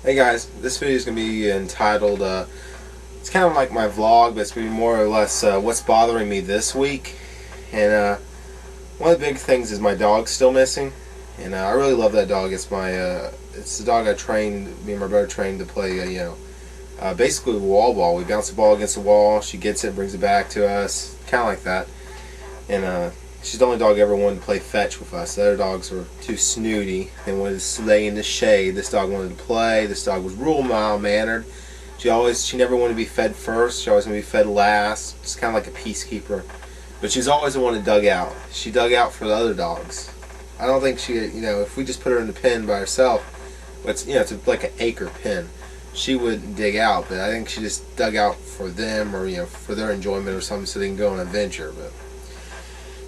Hey guys, this video is going to be entitled, it's kind of like my vlog, but it's going to be more or less what's bothering me this week. And one of the big things is my dog's still missing. And I really love that dog. It's it's the dog I trained, me and my brother trained to play, basically wall ball. We bounce the ball against the wall, she gets it, brings it back to us, kind of like that. And she's the only dog I ever wanted to play fetch with us. The other dogs were too snooty. They wanted to lay in the shade. This dog wanted to play. This dog was real mild-mannered. She never wanted to be fed first. She always wanted to be fed last. It's kind of like a peacekeeper. But she's always the one that dug out. She dug out for the other dogs. I don't think she, if we just put her in the pen by herself, it's like an acre pen, she wouldn't dig out. But I think she just dug out for them, or for their enjoyment or something, so they can go on an adventure. But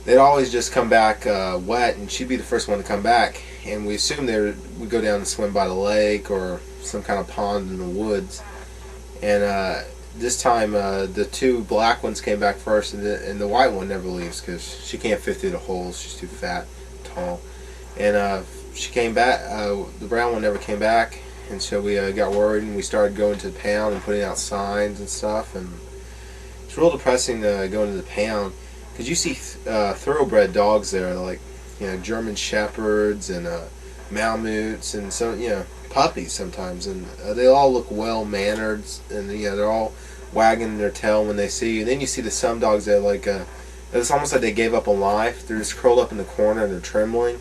they'd always just come back wet, and she'd be the first one to come back. And we assumed they would go down and swim by the lake or some kind of pond in the woods. And this time, the two black ones came back first, and the white one never leaves because she can't fit through the holes. She's too fat, tall. And she came back. The brown one never came back, and so we got worried, and we started going to the pound and putting out signs and stuff. And it's real depressing to go into the pound, because you see thoroughbred dogs there, like German shepherds and Malamutes and some puppies sometimes, and they all look well mannered, and they're all wagging their tail when they see you. And then you see some dogs that it's almost like they gave up on life. They're just curled up in the corner and they're trembling,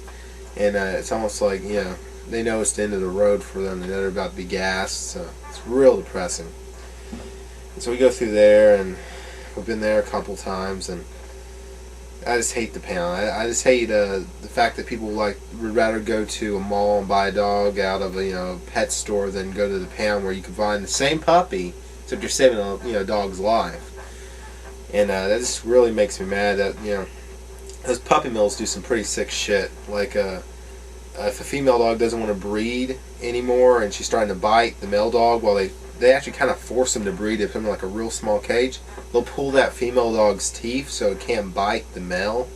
and it's almost like they know it's the end of the road for them, and they're about to be gassed. So it's real depressing. And so we go through there, and we've been there a couple times, and I just hate the pound. I just hate the fact that people would rather go to a mall and buy a dog out of a pet store than go to the pound, where you can find the same puppy, except you're saving a dog's life. And that just really makes me mad that those puppy mills do some pretty sick shit. Like if a female dog doesn't want to breed anymore and she's starting to bite the male dog, while they actually kind of force them to breed. They put them in like a real small cage. They'll pull that female dog's teeth so it can't bite the male.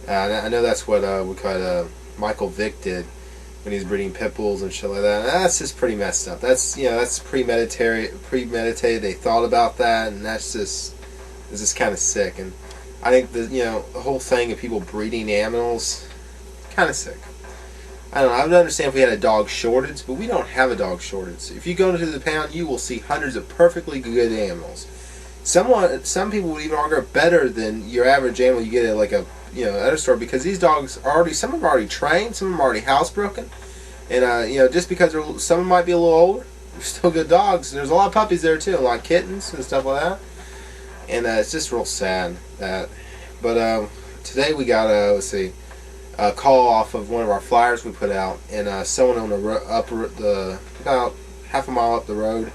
I know that's what Michael Vick did when he was breeding pit bulls and shit like that. And that's just pretty messed up. That's that's premeditated. They thought about that, and it's just kind of sick. And I think the whole thing of people breeding animals, kind of sick. I don't know. I would understand if we had a dog shortage, but we don't have a dog shortage. If you go to the pound, you will see hundreds of perfectly good animals. Some people would even argue better than your average animal you get at like a other store, because these dogs are some of them are already trained, some of them are already housebroken, and just because some of them might be a little older, they're still good dogs. And there's a lot of puppies there too, a lot of kittens and stuff like that. And it's just real sad that. But today we got a call off of one of our flyers we put out, and someone on about half a mile up the road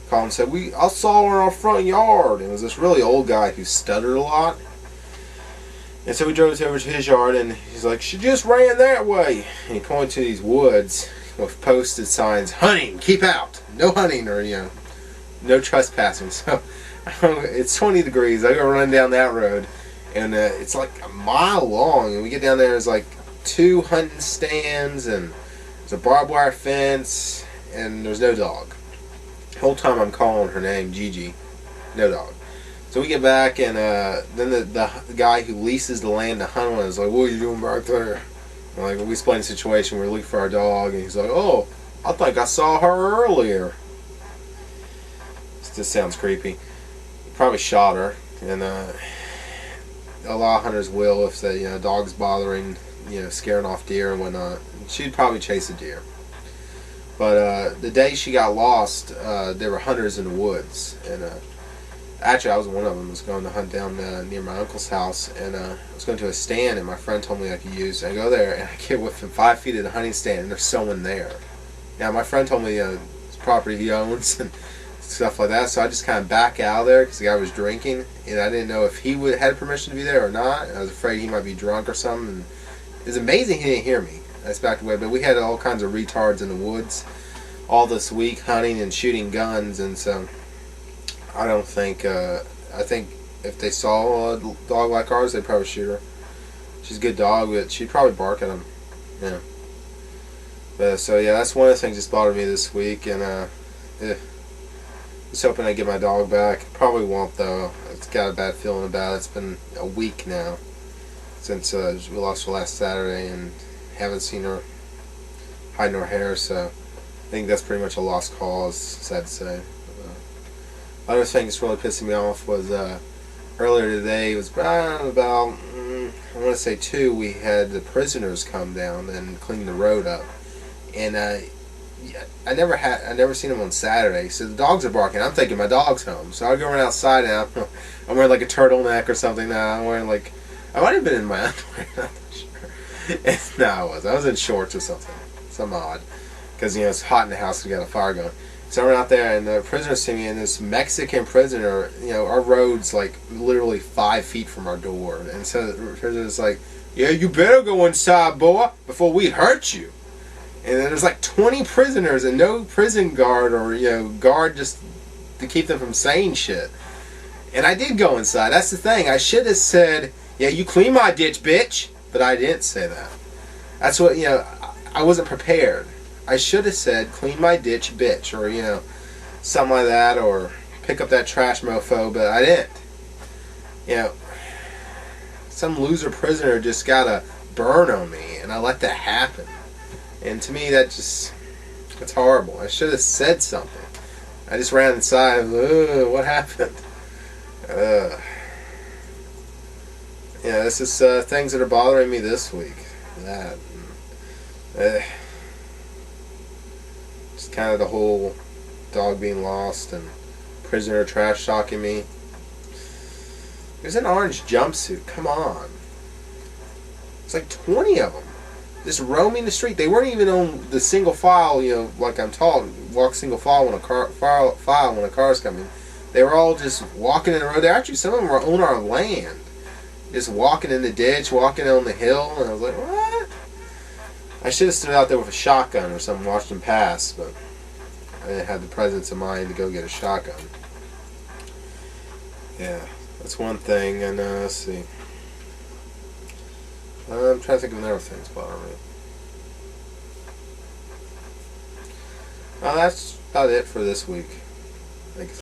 called and said, I saw her in our front yard. And it was this really old guy who stuttered a lot. And so we drove over to his yard, and he's like, she just ran that way. And he pointed to these woods with posted signs, hunting, keep out, no hunting, or no trespassing. So it's 20 degrees. I go running down that road, and it's like a mile long, and we get down there, there's like 2 hunting stands, and there's a barbed wire fence, and there's no dog. The whole time I'm calling her name, Gigi, no dog. So we get back, and then the guy who leases the land to hunt on is like, what are you doing back there? And we explain the situation, we're looking for our dog, and he's like, oh, I think I saw her earlier. This sounds creepy. He probably shot her, and a lot of hunters will if the dog's bothering, scaring off deer and whatnot. She'd probably chase a deer. But the day she got lost, there were hunters in the woods, and actually I was one of them. I was going to hunt down near my uncle's house, and I was going to a stand, and my friend told me I could use. I go there, and I get within 5 feet of the hunting stand, and there's someone there. Now my friend told me it's property he owns and stuff like that, so I just kind of back out of there because the guy was drinking, and I didn't know if he had permission to be there or not. I was afraid he might be drunk or something. And it was amazing he didn't hear me. I just backed away. But we had all kinds of retards in the woods all this week hunting and shooting guns, and so I don't think I think if they saw a dog like ours, they'd probably shoot her. She's a good dog, but she'd probably bark at them. Yeah. But so yeah, that's one of the things that's bothered me this week, and just hoping I get my dog back. Probably won't though. It's got a bad feeling about it. It's been a week now since we lost her last Saturday, and haven't seen her hide nor hair. So I think that's pretty much a lost cause. Sad to say. Other thing that's really pissing me off was earlier today. It was about I want to say 2. We had the prisoners come down and clean the road up, and I never seen them on Saturday. So the dogs are barking. I'm thinking my dog's home. So I go around outside and I'm wearing like a turtleneck or something now. I'm wearing like, I might have been in my underwear. I'm not sure. No, I wasn't. I was in shorts or something. Some odd. Because, it's hot in the house. We got a fire going. So we're out there and the prisoners see me, and this Mexican prisoner, our road's like literally 5 feet from our door. And so the prisoner's like, yeah, you better go inside, boy, before we hurt you. And then there's like 20 prisoners and no prison guard or, guard just to keep them from saying shit. And I did go inside. That's the thing. I should have said, yeah, you clean my ditch, bitch. But I didn't say that. That's what, I wasn't prepared. I should have said, clean my ditch, bitch. Or, something like that. Or pick up that trash mofo. But I didn't. Some loser prisoner just got a burn on me. And I let that happen. And to me, that's horrible. I should have said something. I just ran inside. What happened? This is things that are bothering me this week. That. Just kind of the whole dog being lost and prisoner trash talking me. There's an orange jumpsuit. Come on. It's like 20 of them. Just roaming the street. They weren't even on the single file, like I'm taught, walk single file when a car's coming. They were all just walking in the road. Actually, some of them were on our land. Just walking in the ditch, walking on the hill, and I was like, what? I should have stood out there with a shotgun or something, watched them pass, but I didn't have the presence of mind to go get a shotgun. Yeah, that's one thing, and let's see. I'm trying to think of another things bothering me. That's about it for this week.